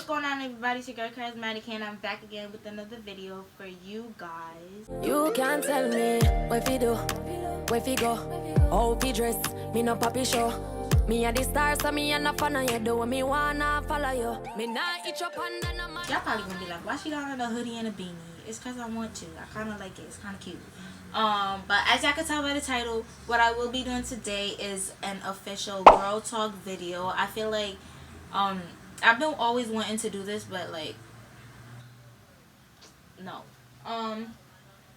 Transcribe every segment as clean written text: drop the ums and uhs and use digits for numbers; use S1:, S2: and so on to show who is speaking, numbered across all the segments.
S1: what's going on, everybody? It's your girl Charismatic, and I'm back again with another video for you guys.
S2: You can't tell me where fi do, where fi go, how fi dress. Me no papi show. Me a the star, so me a na fan of you. Do what me wanna follow you. Me nah itch up under no man.
S1: Y'all probably gonna be like, why she got on a hoodie and a beanie? It's cause I want to. I kind of like it. It's kind of cute. But as y'all can tell by the title, what I will be doing today is an official girl talk video. I feel like I've been always wanting to do this, but like no.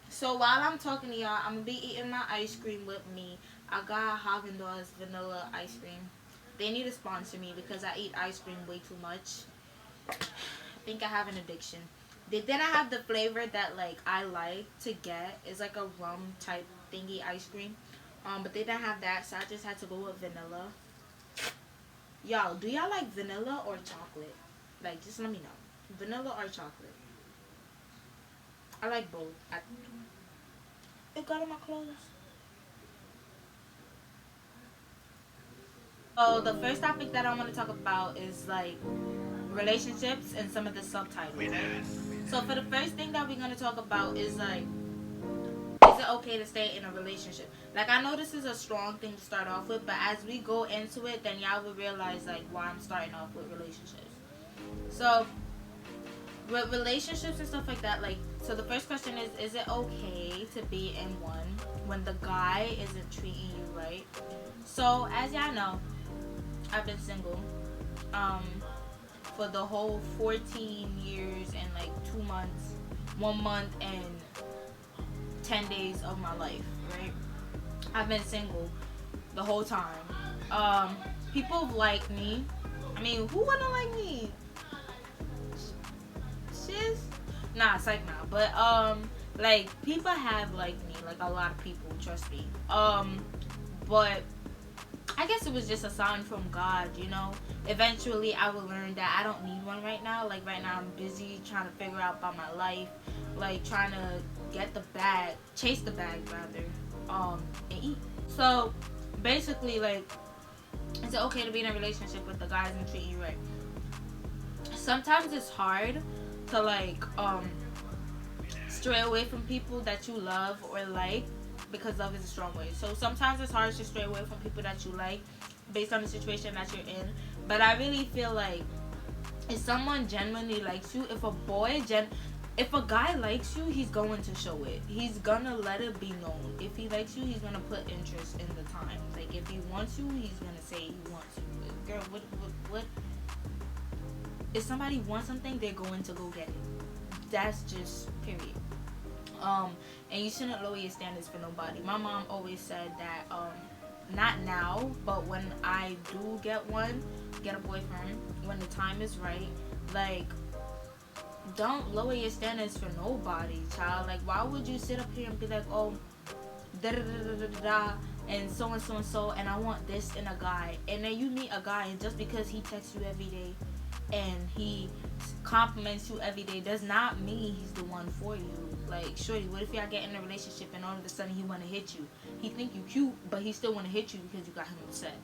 S1: So while I'm talking to y'all, I'm gonna be eating my ice cream with me. I got Haagen-Dazs vanilla ice cream. They need to sponsor me because I eat ice cream way too much. I think I have an addiction. They didn't have the flavor that like I like to get. It's like a rum type thingy ice cream. But they didn't have that, so I just had to go with vanilla. Y'all, do y'all like vanilla or chocolate? Like, just let me know. Vanilla or chocolate? I like both. It got on my clothes. So the first topic that I want to talk about is like relationships and some of the subtitles. So for the first thing that we're going to talk about is like, is it okay to stay in a relationship? Like, I know this is a strong thing to start off with, but as we go into it, then y'all will realize like why I'm starting off with relationships. So with relationships and stuff like that, like, so the first question is it okay to be in one when the guy isn't treating you right? So as y'all know, I've been single for the whole 14 years and like 2 months, 1 month and 10 days of my life, right? I've been single the whole time. People like me. I mean, who wouldn't like me? Shiz? Nah, psych now. But like, people have liked me, like a lot of people, trust me. But I guess it was just a sign from God, you know. Eventually I will learn that I don't need one right now. Like, right now I'm busy trying to figure out about my life, like trying to get the bag, chase the bag rather, and eat. So basically, like, is it okay to be in a relationship with the guys and treat you right? Sometimes it's hard to like stray away from people that you love or like, because love is a strong word. So sometimes it's hard to stray away from people that you like based on the situation that you're in. But I really feel like if someone genuinely likes you, if a guy likes you, he's going to show it. He's gonna let it be known. If he likes you, he's gonna put interest in the time. Like, if he wants you, he's gonna say he wants you. Girl, what? If somebody wants something, they're going to go get it. That's just period. And you shouldn't lower your standards for nobody. My mom always said that, not now, but when I do get a boyfriend, when the time is right, like, don't lower your standards for nobody, child. Like, why would you sit up here and be like, oh, da da da da da da, and so and so and so, and I want this in a guy, and then you meet a guy, and just because he texts you every day and he compliments you every day does not mean he's the one for you. Like, shorty, what if y'all get in a relationship and all of a sudden he want to hit you? He think you cute, but he still want to hit you because you got him upset.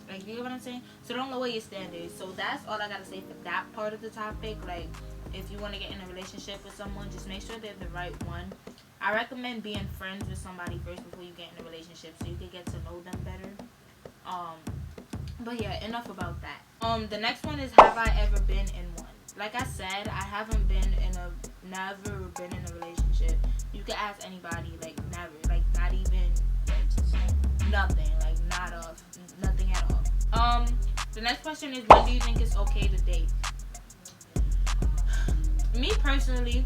S1: Like, you get what I'm saying? So don't lower your standards. So that's all I gotta say for that part of the topic. Like, if you want to get in a relationship with someone, just make sure they're the right one. I recommend being friends with somebody first before you get in a relationship, so you can get to know them better. But yeah, enough about that. The next one is, have I ever been in one? Like I said, I haven't never been in a relationship. You can ask anybody, like, never, like, not even nothing, like, nothing at all. The next question is, when do you think it's okay to date? Me personally,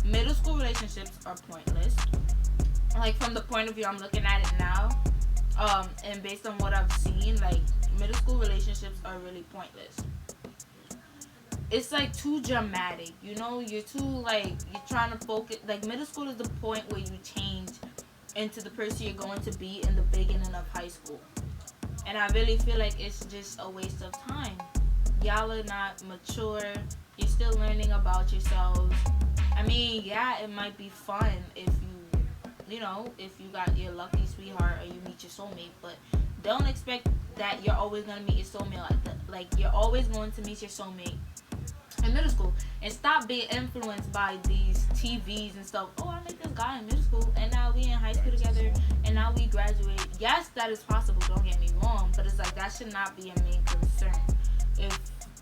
S1: middle school relationships are pointless. Like, from the point of view I'm looking at it now, and based on what I've seen, like, middle school relationships are really pointless. It's like too dramatic, you know. You're too, like, you're trying to focus. Like, middle school is the point where you change into the person you're going to be in the beginning of high school, and I really feel like it's just a waste of time. Y'all are not mature. You're still learning about yourselves. I mean, yeah, it might be fun if you know, if you got your lucky sweetheart or you meet your soulmate, but don't expect that you're always going to meet your soulmate like that. Like, you're always going to meet your soulmate in middle school, and stop being influenced by these TVs and stuff. Oh, I met this guy in middle school, and now we in high school together, and now we graduate. Yes, that is possible. Don't get me wrong, but it's like that should not be a main concern. If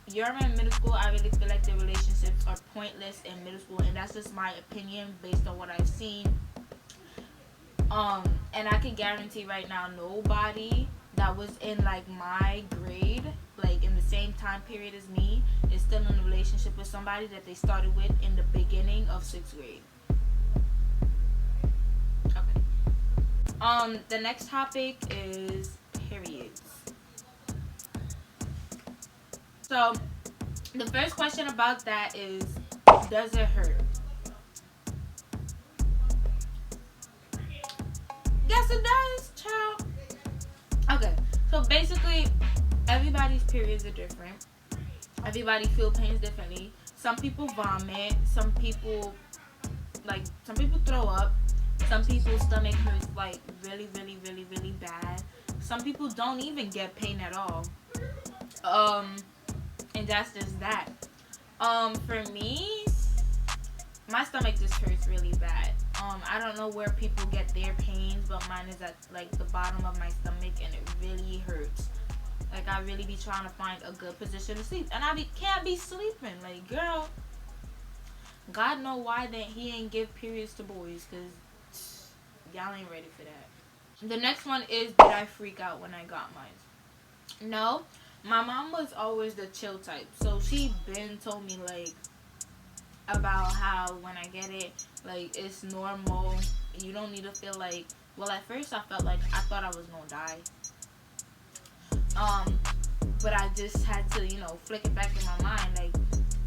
S1: you're in middle school, I really feel like the relationships are pointless in middle school, and that's just my opinion based on what I've seen. And I can guarantee right now, nobody that was in like my grade, like in the same time period as me, is still in a relationship with somebody that they started with in the beginning of 6th grade. Okay. The next topic is periods. So, the first question about that is, does it hurt? Yes, it does, child. Okay, so basically, everybody's periods are different. Everybody feel pains differently. Some people vomit. Some people throw up. Some people's stomach hurts like really, really, really, really bad. Some people don't even get pain at all. And that's just that. For me, my stomach just hurts really bad. I don't know where people get their pains, but mine is at like the bottom of my stomach, and it really hurts. Like, I really be trying to find a good position to sleep, and can't be sleeping. Like, girl, God know why that He ain't give periods to boys, cause y'all ain't ready for that. The next one is, did I freak out when I got mine? No, my mom was always the chill type, so she been told me like about how when I get it, like, it's normal. You don't need to feel like, well, at first I felt like I thought I was gonna die. But I just had to, flick it back in my mind. Like,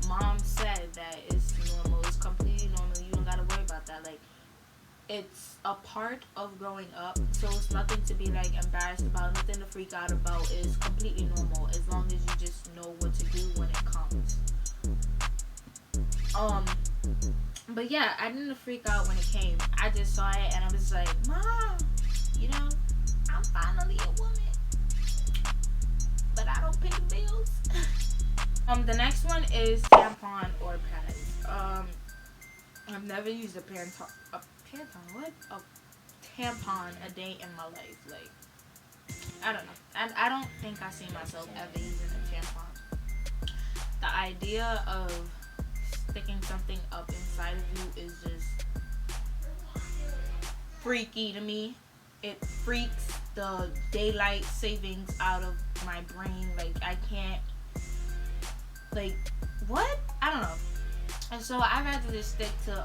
S1: mom said that it's normal. It's completely normal. You don't gotta worry about that. Like, it's a part of growing up, so it's nothing to be like embarrassed about, nothing to freak out about. It's completely normal as long as you just know what to do when it comes. But yeah, I didn't freak out when it came. I just saw it and I was like, Mom, I'm finally a woman, but I don't pay the bills. The next one is tampon or pads. I've never used a tampon a day in my life. Like, I don't know. I don't think I see myself ever using a tampon. The idea of sticking something up inside of you is just freaky to me. It freaks the daylight savings out of my brain. Like, I can't, like, what? I don't know. And so I'd rather just stick to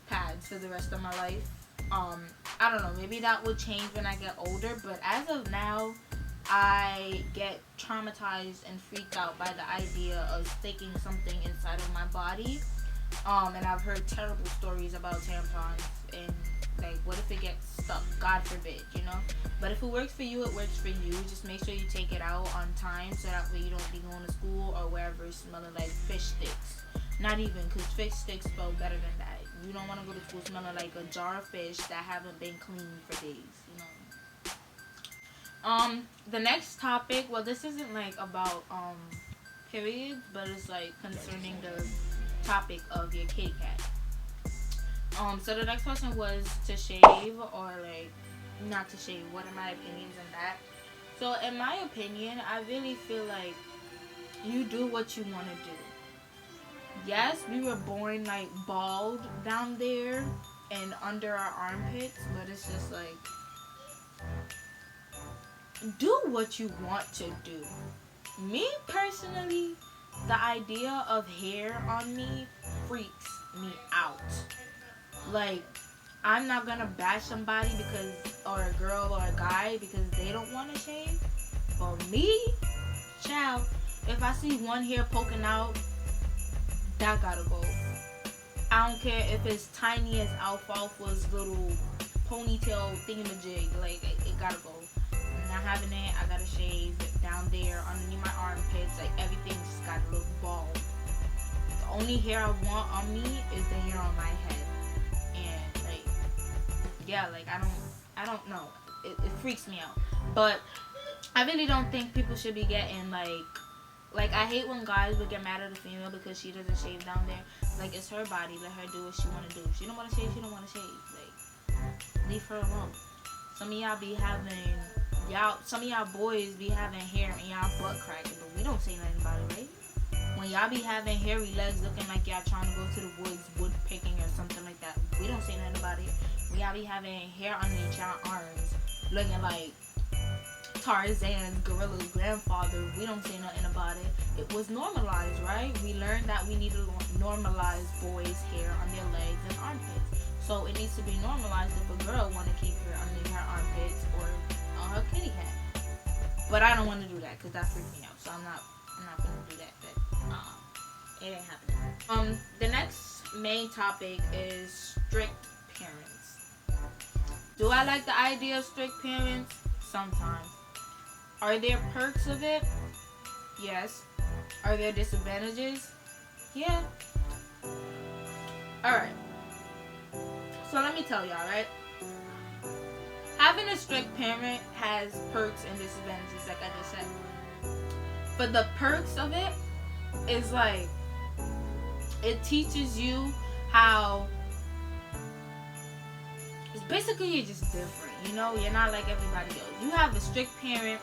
S1: pads for the rest of my life. I don't know, maybe that will change when I get older, but as of now, I get traumatized and freaked out by the idea of sticking something inside of my body. And I've heard terrible stories about tampons, and like, what if it gets stuck? God forbid, But if it works for you, it works for you. Just make sure you take it out on time, so that way you don't be going to school or wherever smelling like fish sticks. Not even, because fish sticks smell better than that. You don't want to go to school smelling like a jar of fish that haven't been cleaned for days, The next topic, well, this isn't like about periods, but it's like concerning the topic of your kitty cat. So the next question was to shave or like not to shave. What are my opinions on that? So in my opinion, I really feel like you do what you want to do. Yes, we were born like bald down there and under our armpits, but it's just like, do what you want to do. Me personally, the idea of hair on me freaks me out. Like, I'm not gonna bash somebody or a girl or a guy because they don't want to shave. For me, child, if I see one hair poking out, that gotta go. I don't care if it's tiny as Alfalfa's little ponytail thingamajig. Like, it gotta go. I'm not having it. I gotta shave down there underneath my armpits. Like, everything just gotta look bald. The only hair I want on me is the hair on my head. And like, yeah, like, I don't know. It freaks me out. But I really don't think people should be getting like Like, I hate when guys would get mad at a female because she doesn't shave down there. Like, it's her body. Let her do what she want to do. If she don't want to shave, she don't want to shave. Like, leave her alone. Some of y'all be having, some of y'all boys be having hair and y'all butt cracking, but we don't say nothing about it, right? When y'all be having hairy legs looking like y'all trying to go to the woods wood picking or something like that, we don't say nothing about it. When y'all be having hair underneath y'all arms looking like Tarzan's gorilla's grandfather, we don't say nothing about it. It was normalized, right? We learned that we need to normalize boys' hair on their legs and armpits. So it needs to be normalized if a girl want to keep hair underneath her armpits or on her kitty cat. But I don't want to do that because that freaks me out. So I'm not gonna do that. But it ain't happening. The next main topic is strict parents. Do I like the idea of strict parents? Sometimes. Are there perks of it? Yes. Are there disadvantages? Yeah. Alright. So let me tell y'all, right? Having a strict parent has perks and disadvantages, like I just said. But the perks of it is like, it teaches you how, it's basically you're just different, you know? You're not like everybody else. You have a strict parent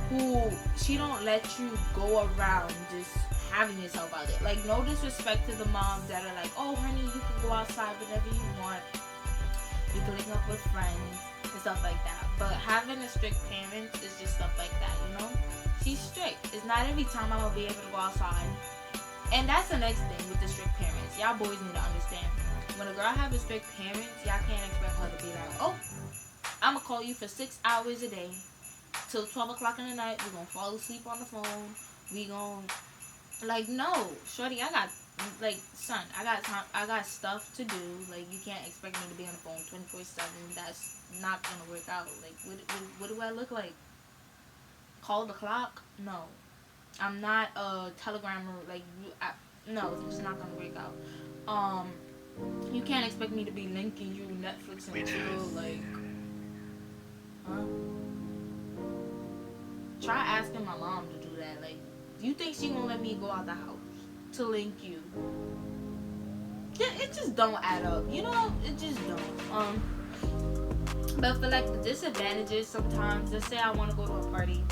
S1: who, she don't let you go around just having yourself out there. Like, no disrespect to the moms that are like, oh honey, you can go outside whenever you want, you can link up with friends and stuff like that. But having a strict parent is just stuff like that, you know? She's strict. It's not every time I'm gonna be able to go outside. And that's the next thing with the strict parents. Y'all boys need to understand. When a girl have a strict parents, y'all can't expect her to be like, oh, I'm gonna call you for 6 hours a day till 12 o'clock in the night. We're gonna fall asleep on the phone. We gonna, like, no, shorty, I got, like, son, I got time, I got stuff to do. Like, you can't expect me to be on the phone 24/7. That's not gonna work out. Like, what do I look like? Call the clock? No. I'm not a telegrammer. Like, no, it's not gonna work out. You can't expect me to be linking you Netflix and chill. Like, huh? Try asking my mom to do that. Like, do you think she gonna let me go out the house to link you? It just don't add up. You know, it just don't. But for like the disadvantages, sometimes, let's say I want to go to a party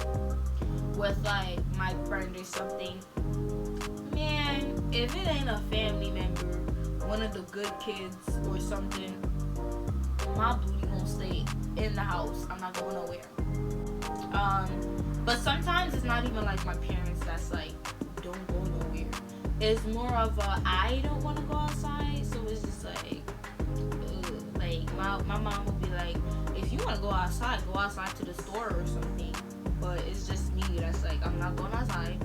S1: with like my friend or something. Man, if it ain't a family member, one of the good kids or something, my booty gonna stay in the house. I'm not going nowhere. But sometimes it's not even like my parents that's like, don't go nowhere. It's more of a, I don't want to go outside, so it's just like, like my mom will be like, if you want to go outside to the store or something. But it's just me that's like, I'm not going outside.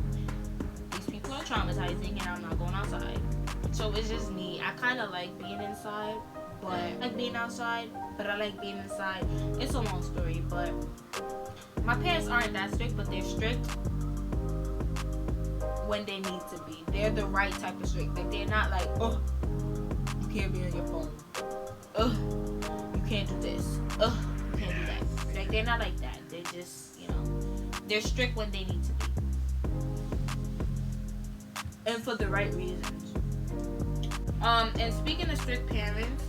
S1: These people are traumatizing and I'm not going outside. So it's just me. I kind of like being inside, but I like being outside, but I like being inside. It's a long story, but my parents aren't that strict, but they're strict when they need to be. They're the right type of strict. Like, they're not like, oh, you can't be on your phone. You can't do this. You can't do that. Like, they're not like that. They're just, you know, they're strict when they need to be. And for the right reasons. And speaking of strict parents,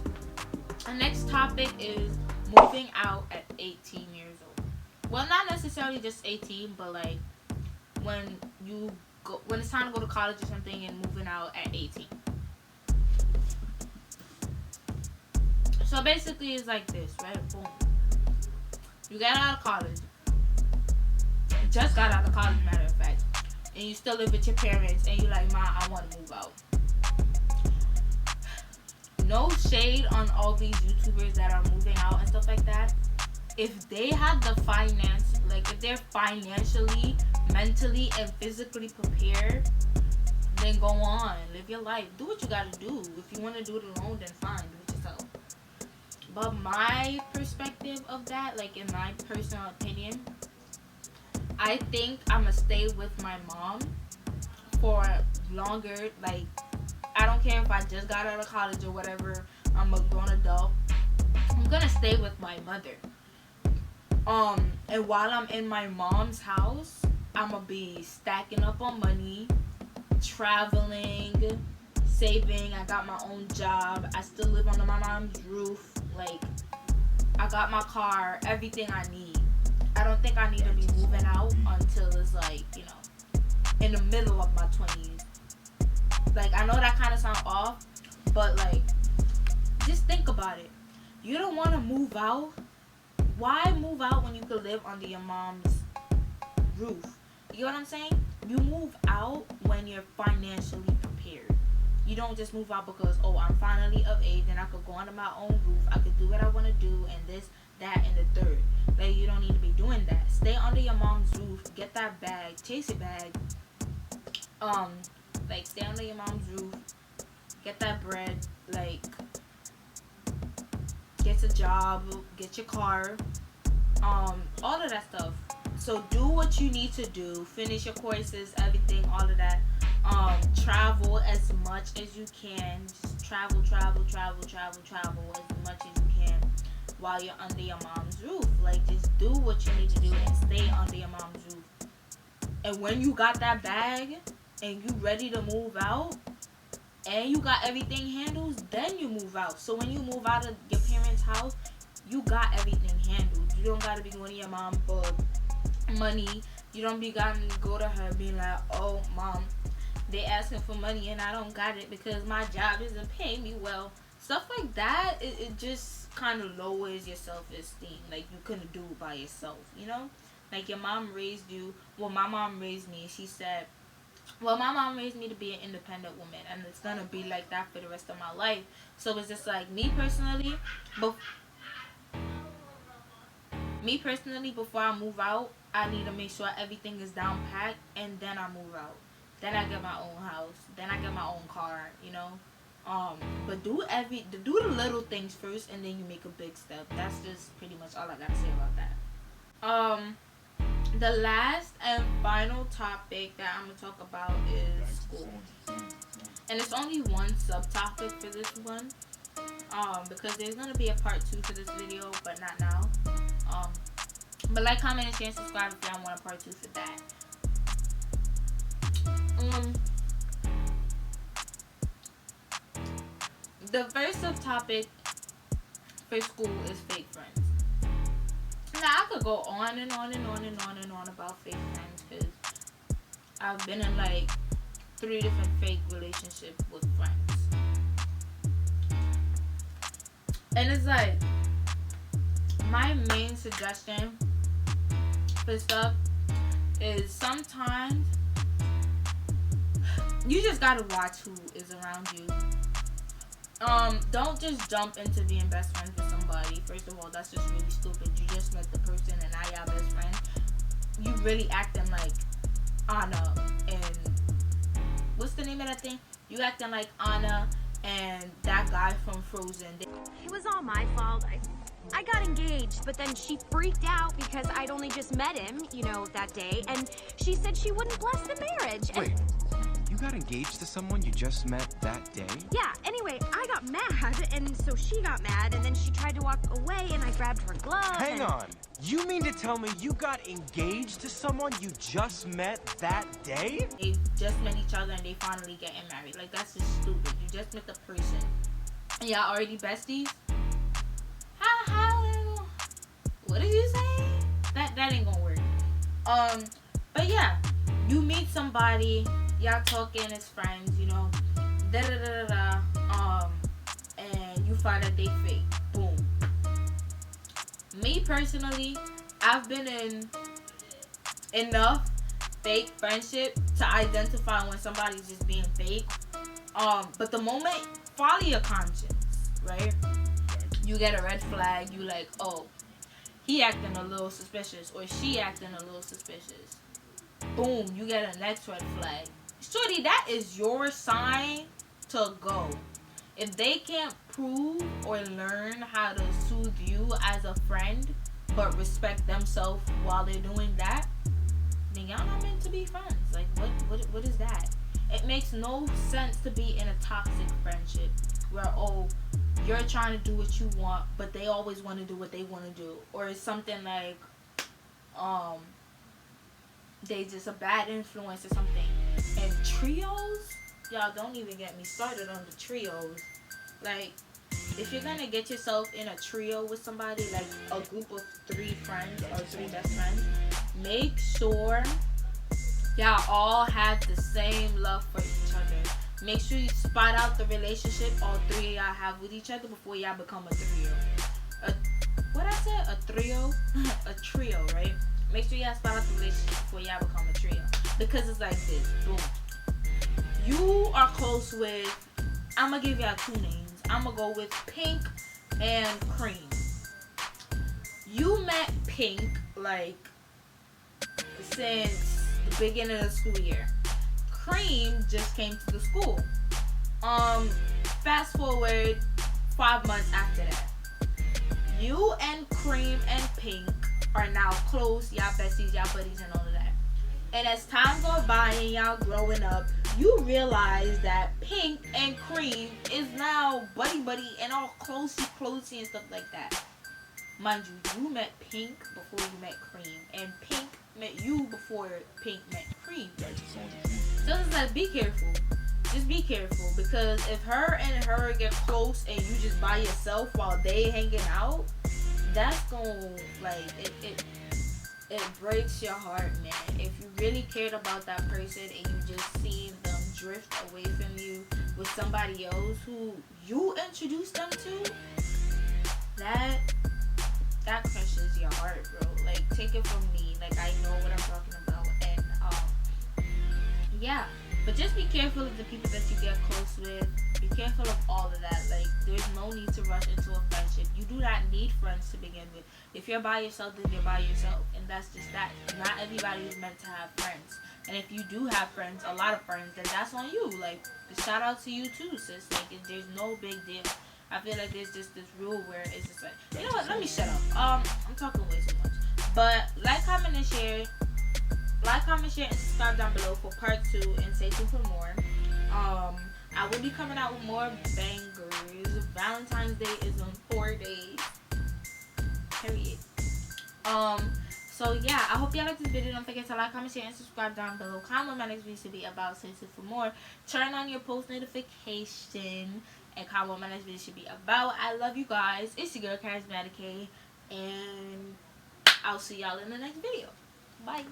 S1: the next topic is moving out at 18 years old. Well, not necessarily just 18, but like when it's time to go to college or something and moving out at 18. So basically it's like this, right? Boom. You got out of college. Just got out of college, matter of fact. And you still live with your parents and you're like, Ma, I want to move out. No shade on all these YouTubers that are moving out and stuff like that. If they had the finance, like if they're financially, mentally, and physically prepared, then go on, live your life, do what you gotta do. If you want to do it alone, then fine, do it yourself. But my perspective of that, like in my personal opinion, I think I'm gonna stay with my mom for longer. Like, I don't care if I just got out of college or whatever, I'm a grown adult, I'm gonna stay with my mother. And while I'm in my mom's house, I'm gonna be stacking up on money, traveling, saving. I got my own job. I still live under my mom's roof. Like, I got my car, everything I need. I don't think I need to be moving out until it's like, you know, in the middle of my 20s. Like, I know that kind of sounds off, but like, just think about it. You don't want to move out. Why move out when you could live under your mom's roof? You know what I'm saying? You move out when you're financially prepared. You don't just move out because, oh, I'm finally of age and I could go under my own roof. I could do what I want to do and this, that, and the third. Like, you don't need to be doing that. Stay under your mom's roof. Get that bag. Chase your bag. Like, stay under your mom's roof. Get that bread. Like, get a job. Get your car. All of that stuff. So do what you need to do. Finish your courses, everything, all of that. Travel as much as you can. Just travel as much as you can while you're under your mom's roof. Like, just do what you need to do and stay under your mom's roof. And when you got that bag and you ready to move out and you got everything handled, then you move out. So when you move out of your parents' house, you got everything handled. You don't gotta be going to your mom for money. You don't be gotta go to her being like, oh, mom, they asking for money and I don't got it because my job isn't paying me well. Stuff like that, it just kind of lowers your self-esteem. Like, you couldn't do it by yourself, you know? Like, your mom raised you. Well, my mom raised me. She said, well, my mom raised me to be an independent woman, and it's gonna be like that for the rest of my life. So it's just like, me personally, before I move out, I need to make sure everything is down packed, and then I move out. Then I get my own house. Then I get my own car, you know? But do the little things first, and then you make a big step. That's just pretty much all I gotta say about that. The last and final topic that I'm gonna talk about is school. And it's only one subtopic for this one. Because there's gonna be a part 2 for this video, but not now. But like, comment, and share, and subscribe if y'all want a part 2 for that. The first subtopic for school is fake friends. Now, I could go on and on about fake friends because I've been in like 3 different fake relationships with friends. And it's like, my main suggestion for stuff is sometimes you just gotta watch who is around you. Don't just jump into being best friends with somebody. First of all, that's just really stupid. You just met the person and now y'all best friends. You really acting like Anna and what's the name of that thing? You acting like Anna and that guy from Frozen.
S3: It was all my fault. I got engaged, but then she freaked out because I'd only just met him, you know, that day, and she said she wouldn't bless the marriage.
S4: Wait, you got engaged to someone you just met that day?
S3: Yeah, anyway, I got mad, and so she got mad, and then she tried to walk away, and I grabbed her glove.
S4: Hang on. You mean to tell me you got engaged to someone you just met that day?
S1: They just met each other and they finally getting married. Like, that's just stupid. You just met the person and y'all already besties? How what did you say? That ain't gonna work. But yeah, you meet somebody, y'all talking as friends, you know, and you find that they fake. Boom. Me personally, I've been in enough fake friendship to identify when somebody's just being fake. But the moment, follow your conscience, right? You get a red flag, you like, oh, he acting a little suspicious, or she acting a little suspicious. Boom, you get a next red flag. Shorty, that is your sign to go. If they can't prove or learn how to soothe you as a friend, but respect themselves while they're doing that, then y'all not meant to be friends. Like, what is that? It makes no sense to be in a toxic friendship where, oh, you're trying to do what you want, but they always want to do what they want to do. Or it's something like, they just a bad influence or something. And trios, y'all don't even get me started on the trios. Like, if you're gonna get yourself in a trio with somebody, like a group of 3 friends or 3 best friends, make sure y'all all have the same love for each other. Make sure you spot out the relationship all 3 of y'all have with each other before y'all become a trio. What I said? A trio? A trio, right? Make sure y'all spot out the relationship before y'all become a trio. Because it's like this. Boom. You are close with, I'm going to give y'all 2 names. I'm going to go with Pink and Cream. You met Pink, like, since the beginning of the school year. Cream just came to the school. Fast forward 5 months after that. You and Cream and Pink are now close. Y'all besties, y'all buddies, and all of that. And as time goes by and y'all growing up, you realize that Pink and Cream is now buddy and all closey and stuff like that. Mind you, you met Pink before you met Cream, and Pink met you before Pink met Cream. So it's like, be careful. Just be careful, because if her and her get close and you just by yourself while they hanging out, that's gonna, like, it breaks your heart, man. If you really cared about that person and you just seen them drift away from you with somebody else who you introduced them to, that crushes your heart, bro. Like, take it from me. Like, I know what I'm talking about. And yeah. But just be careful of the people that you get close with. Be careful of all of that. Like, there's no need to rush into a friendship. You do not need friends to begin with. If you're by yourself, then you're by yourself. And that's just that. Not everybody is meant to have friends. And if you do have friends, a lot of friends, then that's on you. Like, shout out to you too, sis. Like, there's no big deal. I feel like there's just this rule where it's just like, you know what, let me shut up. I'm talking way too much. But like, comment, and share. Like, comment, share, and subscribe down below for part 2, and stay tuned for more. I will be coming out with more bangers. Valentine's Day is in 4 days. Period. So yeah, I hope y'all like this video. Don't forget to like, comment, share, and subscribe down below. Comment what my next video should be about. Stay tuned for more. Turn on your post notification, and comment what my next video should be about. I love you guys. It's your girl, Karismatic, and I'll see y'all in the next video. Bye.